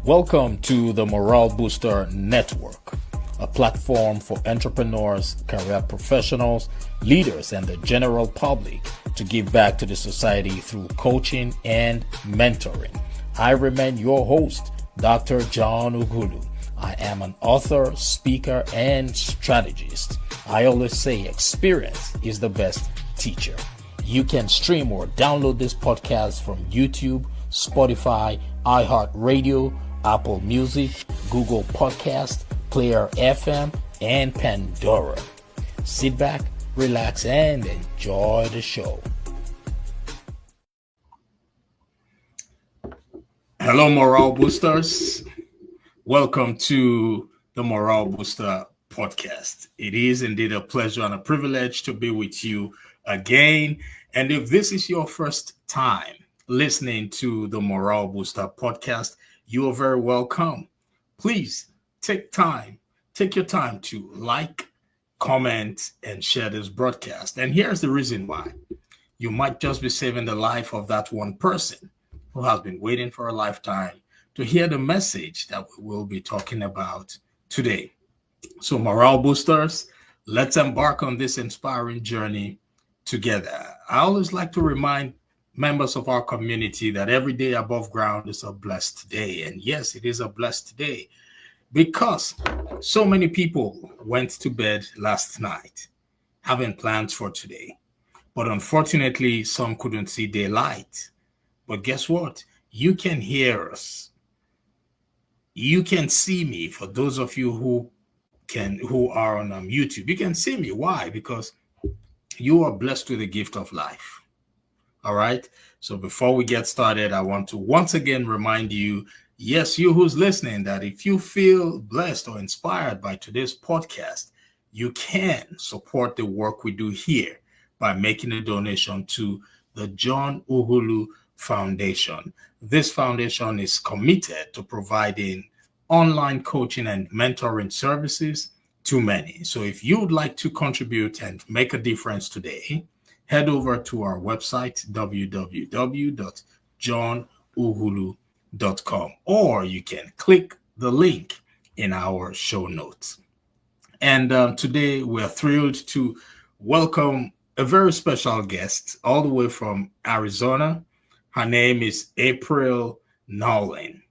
Welcome to the Morale Booster Network, a platform for entrepreneurs, career professionals, leaders, and the general public to give back to the society through coaching and mentoring. I remain your host, Dr. John Ughulu. I am an author, speaker, and strategist. I always say experience is the best teacher. You can stream or download this podcast from YouTube, Spotify, iHeartRadio, Apple Music, Google Podcast, Player FM, and Pandora. Sit back, relax, and enjoy the show. Hello, Morale Boosters. Welcome to the Morale Booster podcast. It is indeed a pleasure and a privilege to be with you again. And if this is your first time listening to the Morale Booster podcast, you are very welcome. Please take your time to like, comment, and share this broadcast. And here's the reason why. You might just be saving the life of that one person who has been waiting for a lifetime to hear the message that we will be talking about today. So, morale boosters, let's embark on this inspiring journey together. I always like to remind members of our community that every day above ground is a blessed day. And yes, it is a blessed day because so many people went to bed last night having plans for today. But unfortunately, some couldn't see daylight. But guess what? You can hear us. You can see me. For those of you who are on YouTube, you can see me. Why? Because you are blessed with the gift of life. All right. So before we get started, I want to once again remind you, yes, you who's listening, that if you feel blessed or inspired by today's podcast, you can support the work we do here by making a donation to the John Ughulu Foundation. This foundation is committed to providing online coaching and mentoring services to many. So if you would like to contribute and make a difference today, head over to our website, www.johnughulu.com, or you can click the link in our show notes. And today we're thrilled to welcome a very special guest all the way from Arizona. Her name is April Nowlin.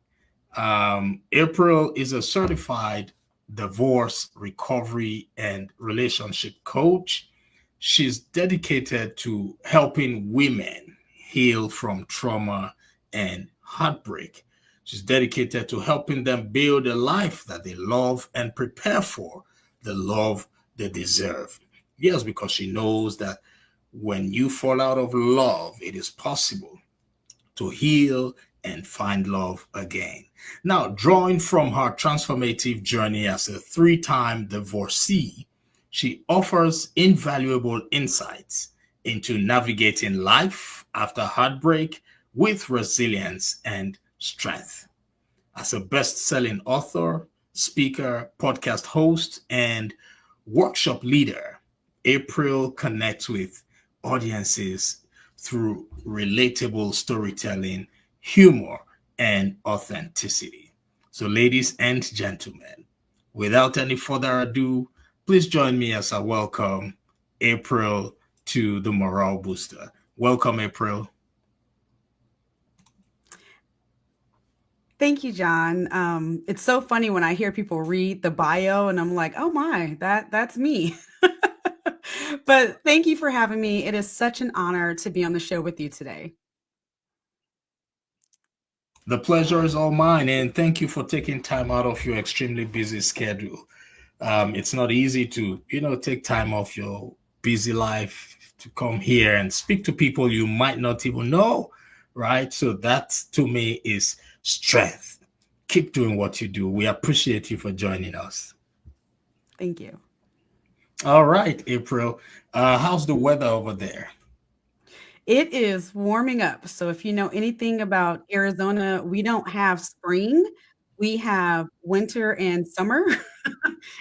April is a certified divorce recovery and relationship coach. She's dedicated to helping women heal from trauma and heartbreak. She's dedicated to helping them build a life that they love and prepare for the love they deserve. Yes, because she knows that when you fall out of love, it is possible to heal and find love again. Now, drawing from her transformative journey as a three-time divorcee, she offers invaluable insights into navigating life after heartbreak with resilience and strength. As a best-selling author, speaker, podcast host, and workshop leader, April connects with audiences through relatable storytelling, humor, and authenticity. So, ladies and gentlemen, without any further ado, please join me as I welcome April to the Morale Booster. Welcome, April. Thank you, John. It's so funny when I hear people read the bio and I'm like, oh my, that's me. But thank you for having me. It is such an honor to be on the show with you today. The pleasure is all mine, and thank you for taking time out of your extremely busy schedule. It's not easy to, take time off your busy life to come here and speak to people you might not even know, right? So that to me is strength. Keep doing what you do. We appreciate you for joining us. Thank you. All right, April. How's the weather over there? It is warming up. So if you know anything about Arizona, we don't have spring. We have winter and summer,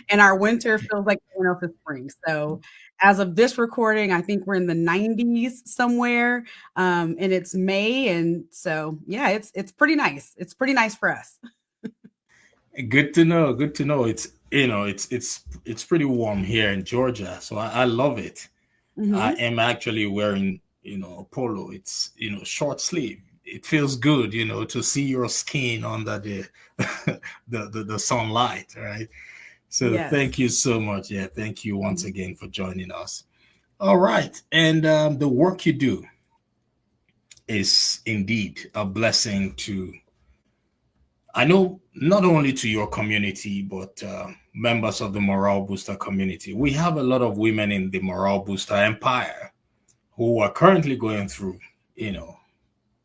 and our winter feels like everyone else's spring. So as of this recording, I think we're in the 90s somewhere, and it's May, and so yeah, it's pretty nice. It's pretty nice for us. Good to know. Good to know. It's it's pretty warm here in Georgia, so I love it. I Hmm. am actually wearing a polo. It's short sleeve. It feels good, to see your skin under the the sunlight, right? So Yes. thank you so much. Yeah, thank you once again for joining us. All right, and the work you do is indeed a blessing to, I know, not only to your community, but members of the Morale Booster community. We have a lot of women in the Morale Booster empire who are currently going through, you know,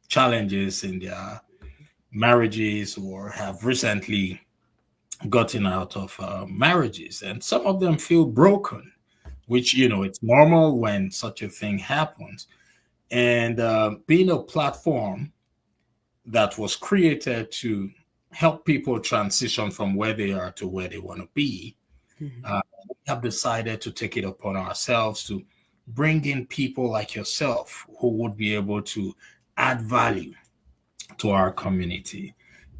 challenges in their marriages or have recently gotten out of marriages. And some of them feel broken, which, it's normal when such a thing happens. And being a platform that was created to help people transition from where they are to where they want to be, Mhm. uh, we have decided to take it upon ourselves to bring in people like yourself who would be able to add value to our community.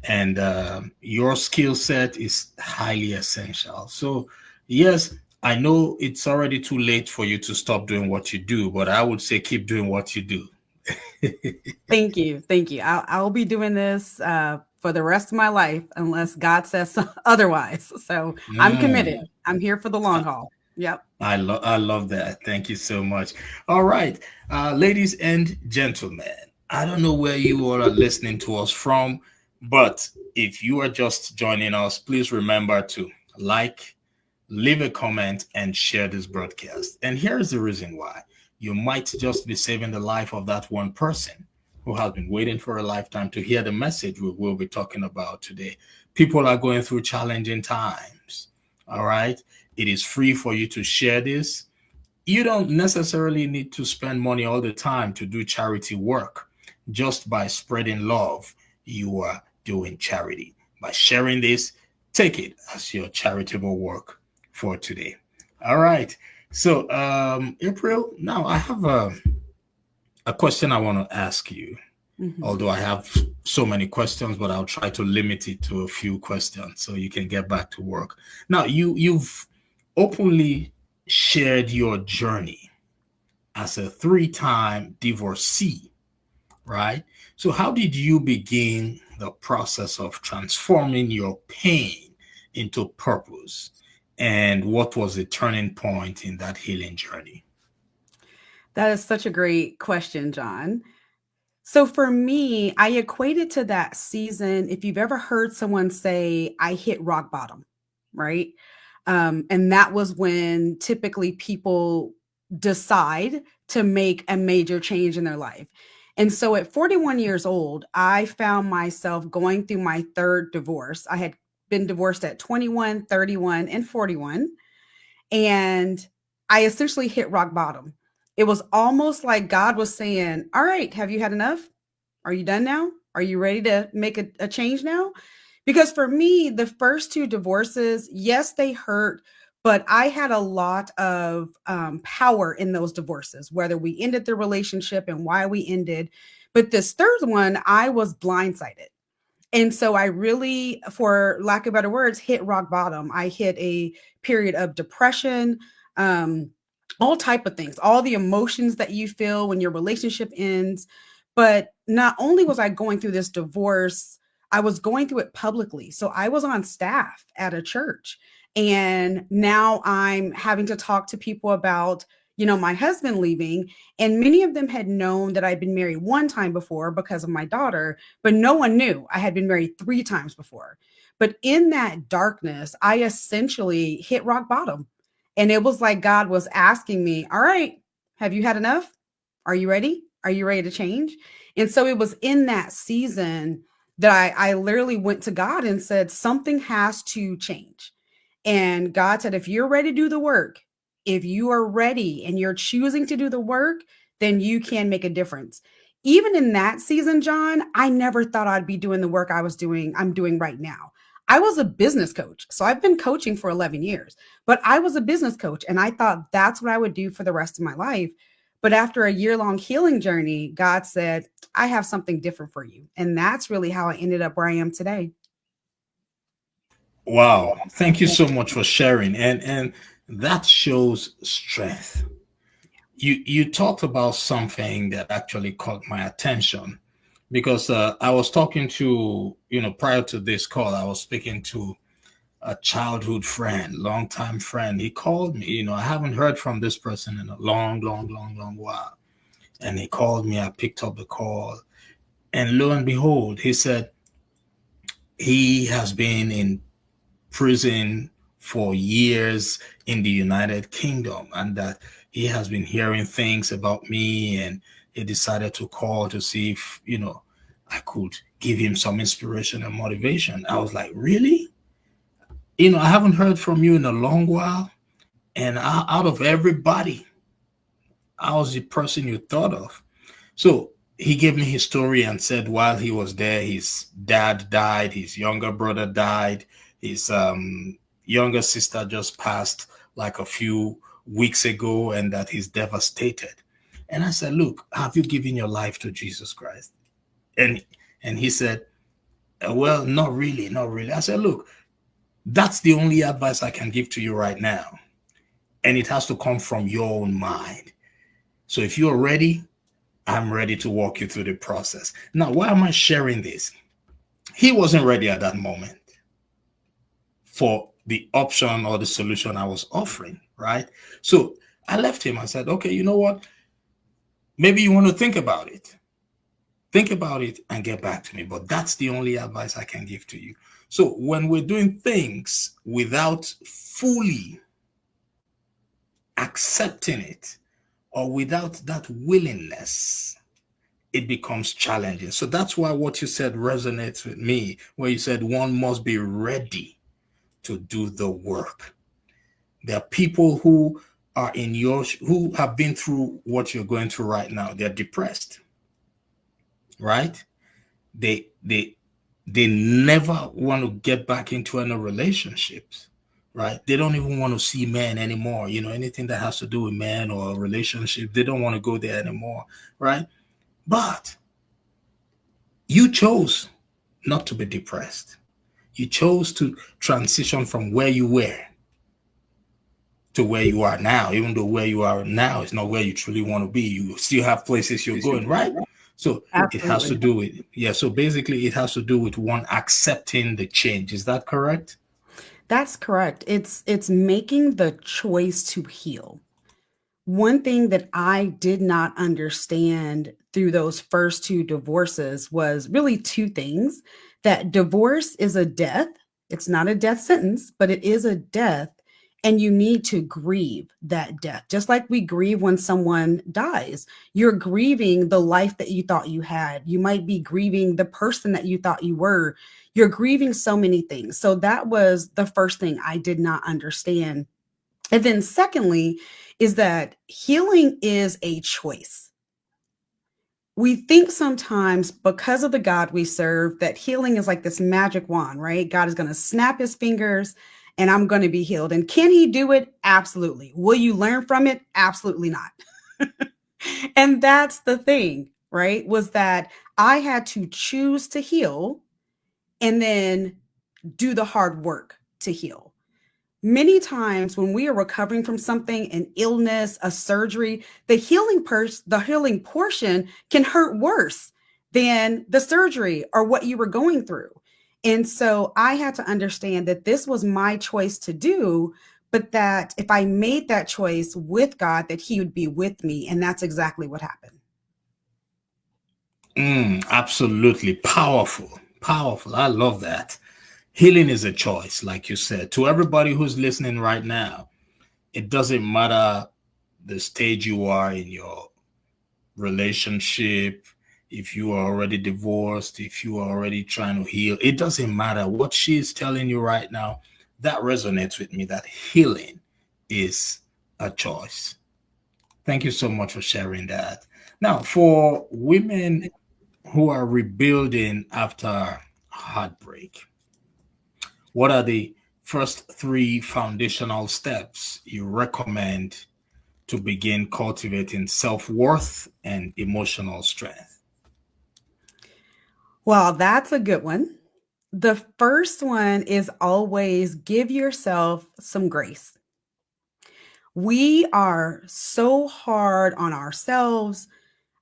And your skill set is highly essential. So, yes, I know it's already too late for you to stop doing what you do, but I would say keep doing what you do. Thank you, thank you. I'll be doing this for the rest of my life unless God says otherwise. So I'm committed. Mm. I'm here for the long haul. Yep. I love that. Thank you so much. All right, ladies and gentlemen, I don't know where you all are listening to us from, but if you are just joining us, please remember to like, leave a comment, and share this broadcast. And here's the reason why: you might just be saving the life of that one person who has been waiting for a lifetime to hear the message we will be talking about today. People are going through challenging times. All right. It is free for you to share this. You don't necessarily need to spend money all the time to do charity work. Just by spreading love, you are doing charity. By sharing this, take it as your charitable work for today. All right. So, April, now I have a question I want to ask you. Hmm. Although I have so many questions, but I'll try to limit it to a few questions so you can get back to work. Now, you've openly shared your journey as a three-time divorcee, right? So how did you begin the process of transforming your pain into purpose? And what was the turning point in that healing journey? That is such a great question, John. So for me, I equate it to that season. If you've ever heard someone say, I hit rock bottom, right? And that was when typically people decide to make a major change in their life. And so at 41 years old, I found myself going through my third divorce. I had been divorced at 21, 31, and 41. And I essentially hit rock bottom. It was almost like God was saying, all right, have you had enough? Are you done now? Are you ready to make a change now? Because for me, the first two divorces, yes, they hurt, but I had a lot of power in those divorces, whether we ended the relationship and why we ended. But this third one, I was blindsided. And so I really, for lack of better words, hit rock bottom. I hit a period of depression, um, all type of things, all the emotions that you feel when your relationship ends. But not only was I going through this divorce, I was going through it publicly. So I was on staff at a church. And now I'm having to talk to people about, my husband leaving. And many of them had known that I'd been married one time before because of my daughter, but no one knew I had been married three times before. But in that darkness, I essentially hit rock bottom. And it was like God was asking me, all right, have you had enough? Are you ready? Are you ready to change? And so it was in that season that I literally went to God and said, something has to change. And God said, if you're ready to do the work, if you are ready and you're choosing to do the work, then you can make a difference. Even in that season, John, I never thought I'd be doing the work I'm doing right now. I was a business coach. So I've been coaching for 11 years, but I was a business coach and I thought that's what I would do for the rest of my life. But after a year long healing journey, God said, I have something different for you. And that's really how I ended up where I am today. Wow. Thank you so much for sharing. And that shows strength. You talked about something that actually caught my attention because I was talking to, prior to this call, I was speaking to a childhood friend, longtime friend. He called me. I haven't heard from this person in a long, long, long, long while. And he called me. I picked up the call. And lo and behold, he said he has been in prison for years in the United Kingdom and that he has been hearing things about me and he decided to call to see if, I could give him some inspiration and motivation. I was like, really? I haven't heard from you in a long while. And out of everybody, I was the person you thought of. So he gave me his story and said while he was there, his dad died, his younger brother died, his younger sister just passed like a few weeks ago, and that he's devastated. And I said, "Look, have you given your life to Jesus Christ?" And and he said, "Well, not really, not really." I said, "Look, that's the only advice I can give to you right now, and it has to come from your own mind. So if you're ready, I'm ready to walk you through the process." Now, why am I sharing this? He wasn't ready at that moment for the option or the solution I was offering, right? So I left him. I said, okay, you know what? Maybe you want to think about it. Think about it and get back to me. But that's the only advice I can give to you. So when we're doing things without fully accepting it or without that willingness, it becomes challenging. So that's why what you said resonates with me, where you said one must be ready to do the work. There are people who are in your who have been through what you're going through right now. They're depressed, right? They never want to get back into any relationships, right? They don't even want to see men anymore. Anything that has to do with men or a relationship, they don't want to go there anymore, right? But you chose not to be depressed. You chose to transition from where you were to where you are now, even though where you are now is not where you truly want to be. You still have places you're going, right? So it has to Absolutely. do with, yeah. So basically, it has to do with one accepting the change. Is that correct? That's correct. It's making the choice to heal. One thing that I did not understand through those first two divorces was really two things: that divorce is a death. It's not a death sentence, but it is a death. And you need to grieve that death. Just like we grieve when someone dies, you're grieving the life that you thought you had. You might be grieving the person that you thought you were. You're grieving so many things. So that was the first thing I did not understand. And then, secondly, is that healing is a choice. We think sometimes because of the God we serve that healing is like this magic wand, right? God is going to snap his fingers and I'm going to be healed. And can he do it? Absolutely. Will you learn from it? Absolutely not. And that's the thing, right? Was that I had to choose to heal and then do the hard work to heal. Many times when we are recovering from something, an illness, a surgery, the healing portion can hurt worse than the surgery or what you were going through. And so I had to understand that this was my choice to do, but that if I made that choice with God, that he would be with me. And that's exactly what happened. Absolutely powerful, powerful. I love that. Healing is a choice, like you said. To everybody who's listening right now, it doesn't matter the stage you are in your relationship, if you are already divorced, if you are already trying to heal, it doesn't matter what she's telling you right now. That resonates with me that healing is a choice. Thank you so much for sharing that. Now, for women who are rebuilding after heartbreak, What are the first three foundational steps you recommend to begin cultivating self worth and emotional strength? Well, that's a good one. The first one is always give yourself some grace. We are so hard on ourselves.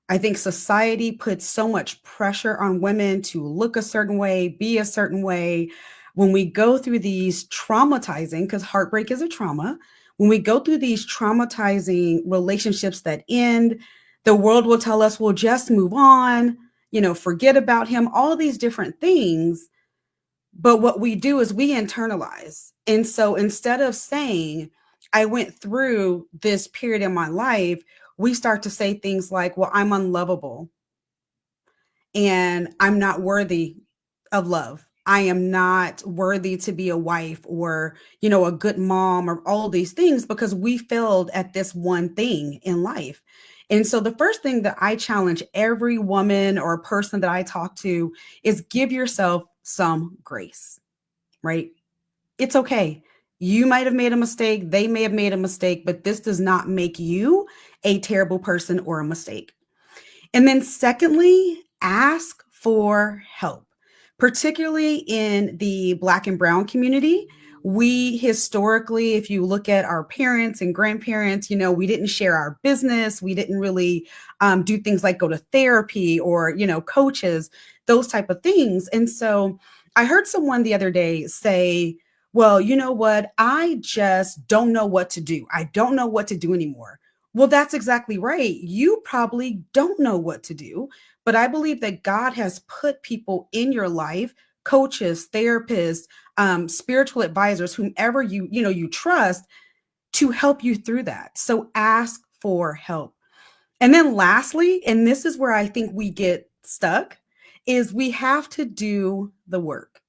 I think society puts so much pressure on women to look a certain way, be a certain way. When we go through these traumatizing, because heartbreak is a trauma, when we go through these traumatizing relationships that end, the world will tell us, well, just move on, forget about him, all these different things. But what we do is we internalize. And so instead of saying, I went through this period in my life, we start to say things like, well, I'm unlovable and I'm not worthy of love. I am not worthy to be a wife or, a good mom or all these things because we failed at this one thing in life. And so the first thing that I challenge every woman or person that I talk to is give yourself some grace, right? It's okay. You might have made a mistake. They may have made a mistake, but this does not make you a terrible person or a mistake. And then, secondly, ask for help, particularly in the Black and Brown community. We historically, if you look at our parents and grandparents, we didn't share our business. We didn't really do things like go to therapy or, coaches, those type of things. And so I heard someone the other day say, well, you know what? I just don't know what to do. I don't know what to do anymore. Well, that's exactly right. You probably don't know what to do, but I believe that God has put people in your life, coaches, therapists, spiritual advisors, whomever you trust, to help you through that. So ask for help. And then lastly, and this is where I think we get stuck, is we have to do the work.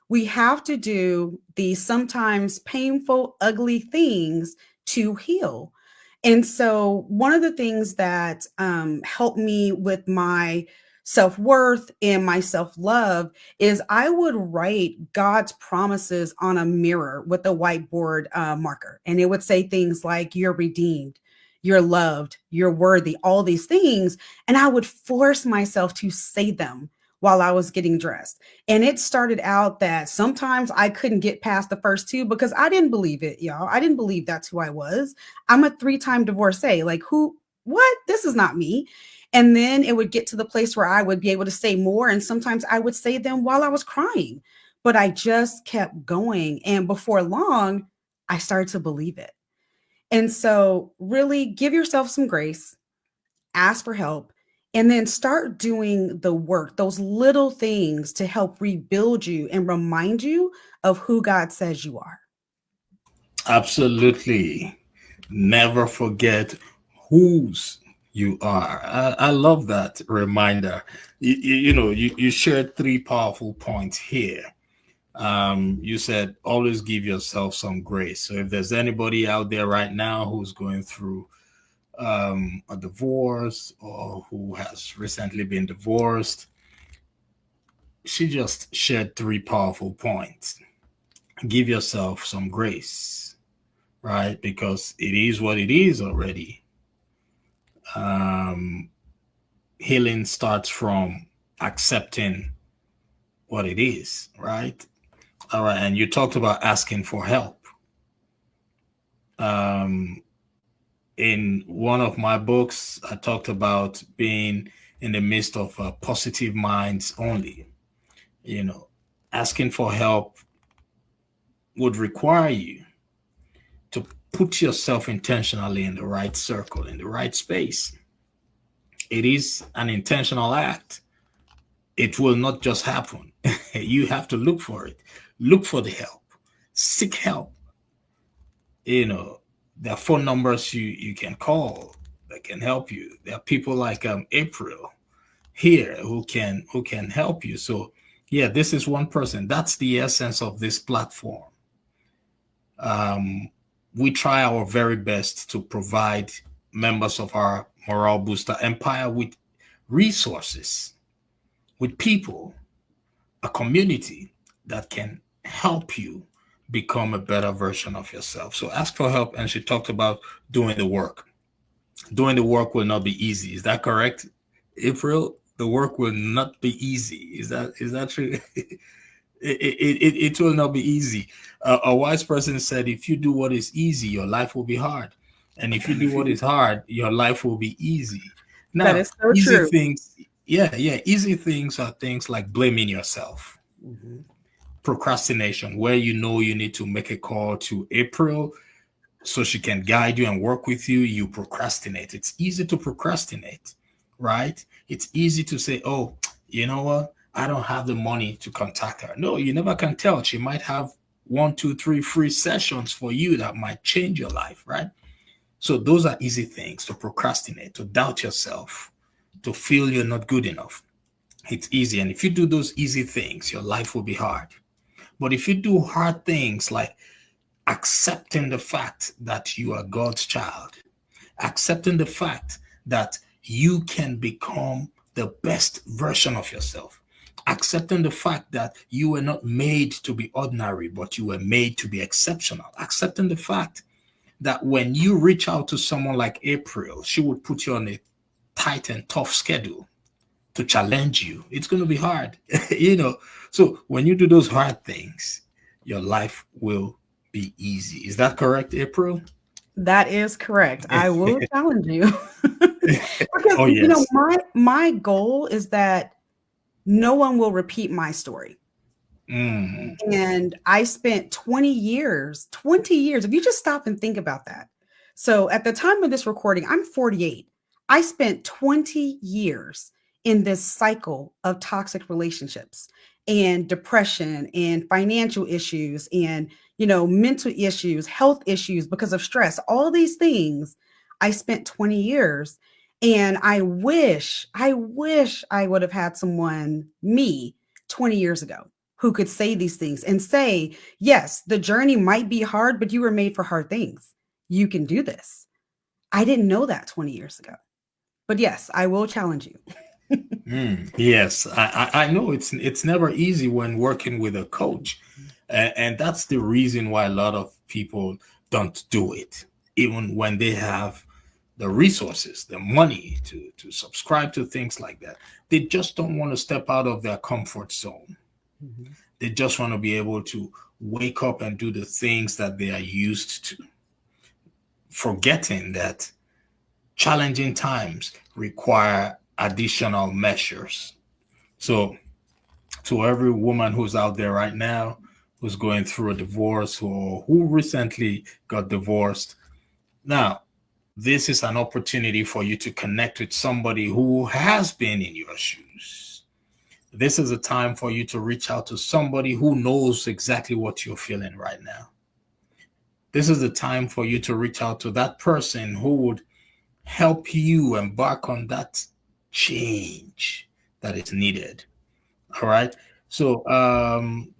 We have to do these sometimes painful, ugly things to heal. And so, one of the things that helped me with my self worth and my self love is I would write God's promises on a mirror with a whiteboard marker. And it would say things like, you're redeemed, you're loved, you're worthy, all these things. And I would force myself to say them while I was getting dressed. And it started out that sometimes I couldn't get past the first two because I didn't believe it, y'all. I didn't believe that's who I was. I'm a 3-time divorcee. Like, who, what? This is not me. And then it would get to the place where I would be able to say more. And sometimes I would say them while I was crying, but I just kept going. And before long, I started to believe it. And so, really give yourself some grace, ask for help, and then start doing the work, those little things to help rebuild you and remind you of who God says you are. Absolutely. Never forget whose you are. I love that reminder. You shared three powerful points here. You said always give yourself some grace. So if there's anybody out there right now who's going through a divorce or who has recently been divorced, she just shared three powerful points. Give yourself some grace, right? Because it is what it is already. Um, Healing starts from accepting what it is, right? All right. And you talked about asking for help. Um, in one of my books, I talked about being in the midst of positive minds only. You know, asking for help would require you to put yourself intentionally in the right circle, in the right space. It is an intentional act. It will not just happen. You have to look for it, look for the help, seek help. You know, there are phone numbers you can call that can help you. There are people like April here who can help you. So yeah, this is one person. That's the essence of this platform. Um, we try our very best to provide members of our Morale Booster Empire with resources, with people, a community that can help you become a better version of yourself. So ask for help. And she talked about doing the work. Doing the work will not be easy. Is that correct, April? The work will not be easy. Is that true? It will not be easy. A wise person said, if you do what is easy, your life will be hard. And if you do what is hard, your life will be easy. That Now, is so easy true. things, yeah, easy things are things like blaming yourself, Mhm. procrastination, where you know you need to make a call to April so she can guide you and work with you. You procrastinate. It's easy to procrastinate, right? It's easy to say, oh, you know what? I don't have the money to contact her. No, you never can tell. She might have one, two, three free sessions for you that might change your life, right? So those are easy things to procrastinate, to doubt yourself, to feel you're not good enough. It's easy. And if you do those easy things, your life will be hard. But if you do hard things like accepting the fact that you are God's child, accepting the fact that you can become the best version of yourself, accepting the fact that you were not made to be ordinary, but you were made to be exceptional, accepting the fact that when you reach out to someone like April, she would put you on a tight and tough schedule to challenge you. It's going to be hard, you know. So when you do those hard things, your life will be easy. Is that correct, April? That is correct. I will challenge you. Because, Oh, yes. my goal is that no one will repeat my story. Mm, And I spent 20 years, if you just stop and think about that. So at the time of this recording, I'm 48. I spent 20 years in this cycle of toxic relationships and depression and financial issues and, mental issues, health issues because of stress, all these things. I spent 20 years and I wish I would have had someone, me, 20 years ago who could say these things and say, yes, the journey might be hard, but you were made for hard things. You can do this. I didn't know that 20 years ago. But yes, I will challenge you. yes, I know it's never easy when working with a coach, and that's the reason why a lot of people don't do it, even when they have the resources, the money to subscribe to things like that. They just don't want to step out of their comfort zone. Mhm. They just want to be able to wake up and do the things that they are used to, forgetting that challenging times require additional measures. So, to every woman who's out there right now who's going through a divorce or who recently got divorced, now this is an opportunity for you to connect with somebody who has been in your shoes. This is a time for you to reach out to somebody who knows exactly what you're feeling right now. This is the time for you to reach out to that person who would help you embark on that change that is needed. All right. So,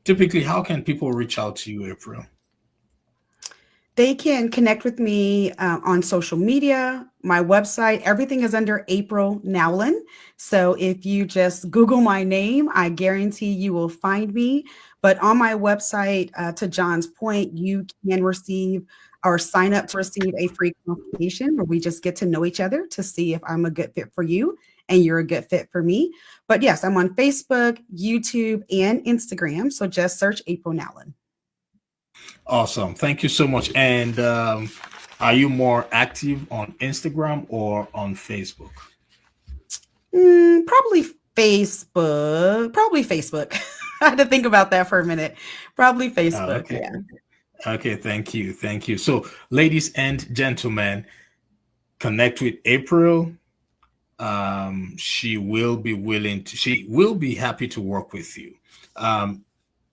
typically, how can people reach out to you, April? They can connect with me on social media, my website. Everything is under April Nowlin. So if you just Google my name, I guarantee you will find me. But on my website, to John's point, you can receive or sign up to receive a free consultation where we just get to know each other to see if I'm a good fit for you and you're a good fit for me. But yes, I'm on Facebook, YouTube, and Instagram. So just search April Nowlin. Awesome. Thank you so much. And are you more active on Instagram or on Facebook? Probably Facebook. Probably Facebook. I had to think about that for a minute. Probably Facebook. Okay. Yeah. Okay. Thank you. Thank you. So, ladies and gentlemen, connect with April. She will be happy to work with you. Um,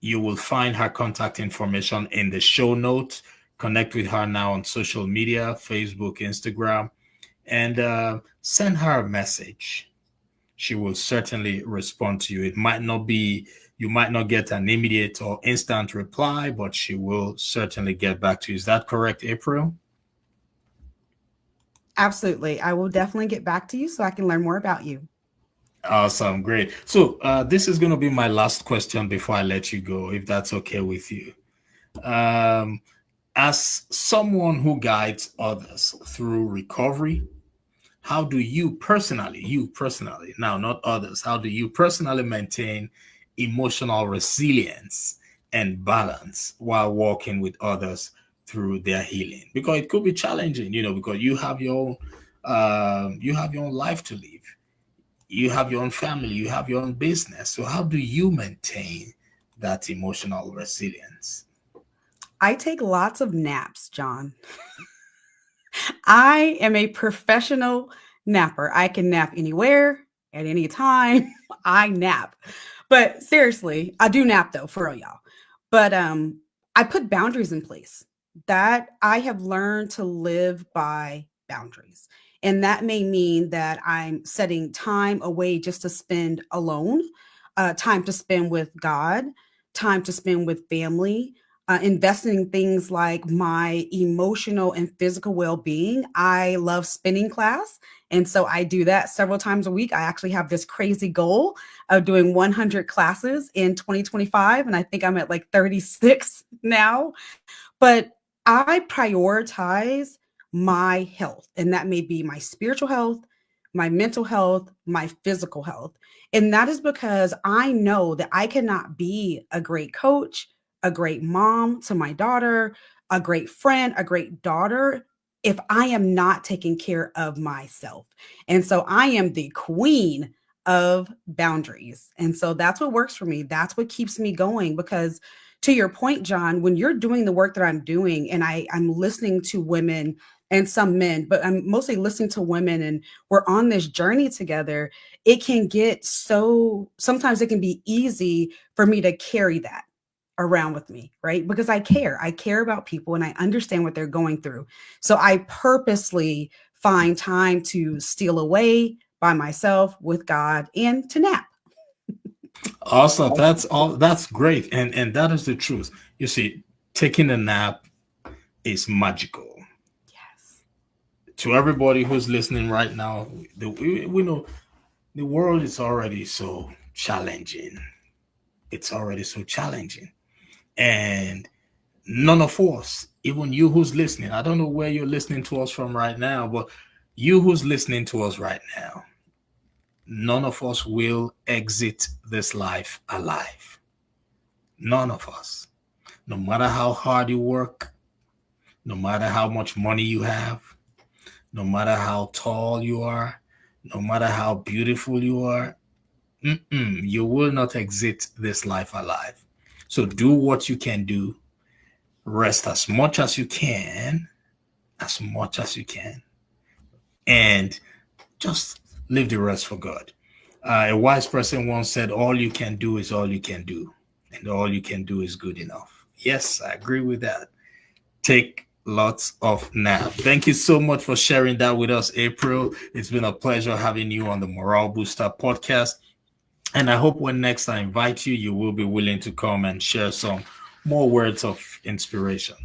you will find her contact information in the show notes. Connect with her now on social media, Facebook, Instagram, and send her a message. She will certainly respond to you. It might not be, you might not get an immediate or instant reply, but she will certainly get back to you. Is that correct, April? Absolutely. I will definitely get back to you so I can learn more about you. Awesome, great. So this is going to be my last question before I let you go, if that's okay with you. Um, as someone who guides others through recovery, how do you personally, now not others, how do you personally maintain emotional resilience and balance while working with others through their healing? Because it could be challenging, because you have your own life to live, you have your own family, you have your own business. So how do you maintain that emotional resilience? I take lots of naps, John. I am a professional napper. I can nap anywhere at any time. I nap. But seriously, I do nap though, for real, y'all. But I put boundaries in place. That I have learned to live by boundaries. And that may mean that I'm setting time away just to spend alone, time to spend with God, time to spend with family, investing in things like my emotional and physical well-being. I love spinning class, and so I do that several times a week. I actually have this crazy goal of doing 100 classes in 2025, and I think I'm at like 36 now. But I prioritize my health, and that may be my spiritual health, my mental health, my physical health. And that is because I know that I cannot be a great coach, a great mom to my daughter, a great friend, a great daughter if I am not taking care of myself. And so I am the queen of boundaries. And so that's what works for me. That's what keeps me going because to your point, John, when you're doing the work that I'm doing and I'm listening to women and some men, but I'm mostly listening to women and we're on this journey together, it can get so sometimes it can be easy for me to carry that around with me, right? Because I care. I care about people and I understand what they're going through. So I purposely find time to steal away by myself with God and to nap. Awesome. That's all. That's great. And that is the truth. You see, taking a nap is magical. Yes. To everybody who's listening right now, we know the world is already so challenging. It's already so challenging. And none of us, even you who's listening, I don't know where you're listening to us from right now, but you who's listening to us right now, none of us will exit this life alive. None of us. No matter how hard you work, no matter how much money you have, no matter how tall you are, no matter how beautiful you are, you will not exit this life alive. So do what you can do. Rest as much as you can, and just leave the rest for God. A wise person once said, all you can do is all you can do, and all you can do is good enough. Yes, I agree with that. Take lots of nap. Thank you so much for sharing that with us, April. It's been a pleasure having you on the Morale Booster podcast. And I hope when next I invite you, you will be willing to come and share some more words of inspiration.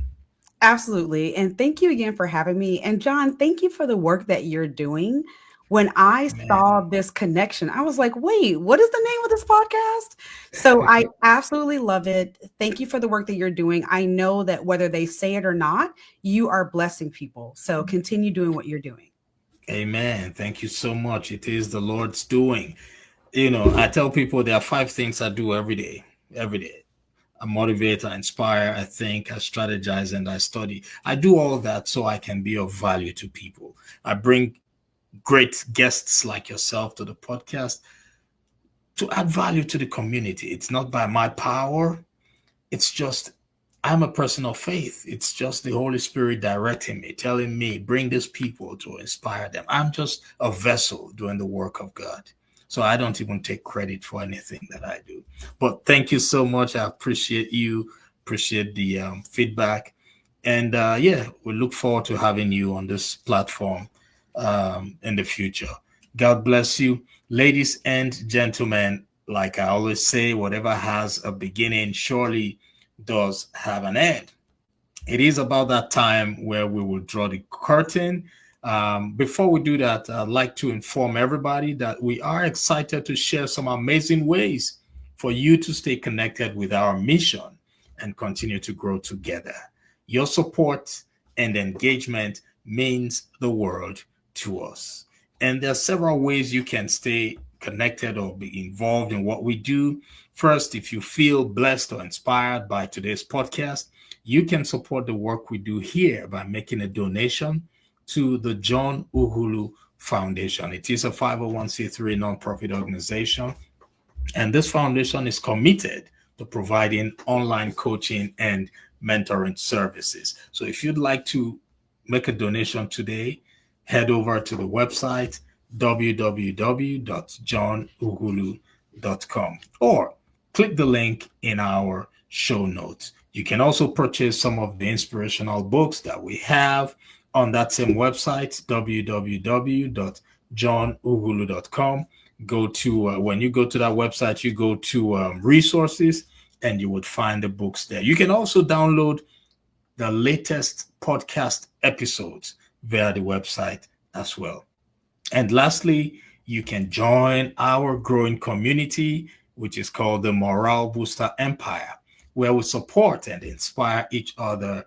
Absolutely. And thank you again for having me. And John, thank you for the work that you're doing. When I saw Man, this connection, I was like, wait, what is the name of this podcast? So I absolutely love it. Thank you for the work that you're doing. I know that whether they say it or not, you are blessing people. So continue doing what you're doing. amen. Thank you so much. It is the Lord's doing. I tell people there are five things I do every day. Every day. I motivate, I inspire, I think, I strategize, and I study. I do all that so I can be of value to people. I bring great guests like yourself to the podcast to add value to the community. It's not by my power, it's just I'm a person of faith. It's just the Holy Spirit directing me, telling me, bring these people to inspire them. I'm just a vessel doing the work of God. So I don't even take credit for anything that I do. But thank you so much. I appreciate you, appreciate the feedback. And yeah, we look forward to having you on this platform in the future. God bless you. Ladies and gentlemen, like I always say, whatever has a beginning surely does have an end. It is about that time where we will draw the curtain Before we do that, I'd like to inform everybody that we are excited to share some amazing ways for you to stay connected with our mission and continue to grow together. Your support and engagement means the world to us. And there are several ways you can stay connected or be involved in what we do. First, if you feel blessed or inspired by today's podcast, you can support the work we do here by making a donation to the John Ughulu Foundation. It is a 501c3 nonprofit organization, and this foundation is committed to providing online coaching and mentoring services. So if you'd like to make a donation today, head over to the website www.johnughulu.com or click the link in our show notes. You can also purchase some of the inspirational books that we have on that same website, www.johnughulu.com. Go to when you go to that website, you go to resources, and you would find the books there. You can also download the latest podcast episodes via the website as well. And lastly, you can join our growing community, which is called the Morale Booster Empire, where we support and inspire each other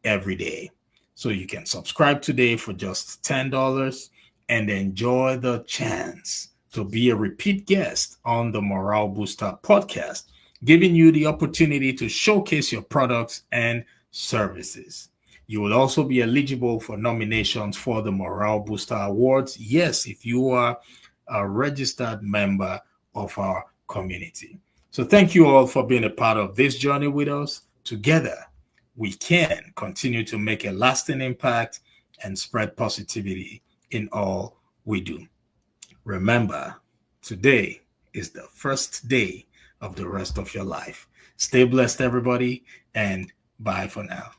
every day. So you can subscribe today for just $10 and enjoy the chance to be a repeat guest on the Morale Booster podcast, giving you the opportunity to showcase your products and services. You will also be eligible for nominations for the Morale Booster Awards. Yes, if you are a registered member of our community. So thank you all for being a part of this journey with us. Together, we can continue to make a lasting impact and spread positivity in all we do. Remember, today is the first day of the rest of your life. Stay blessed, everybody, and bye for now.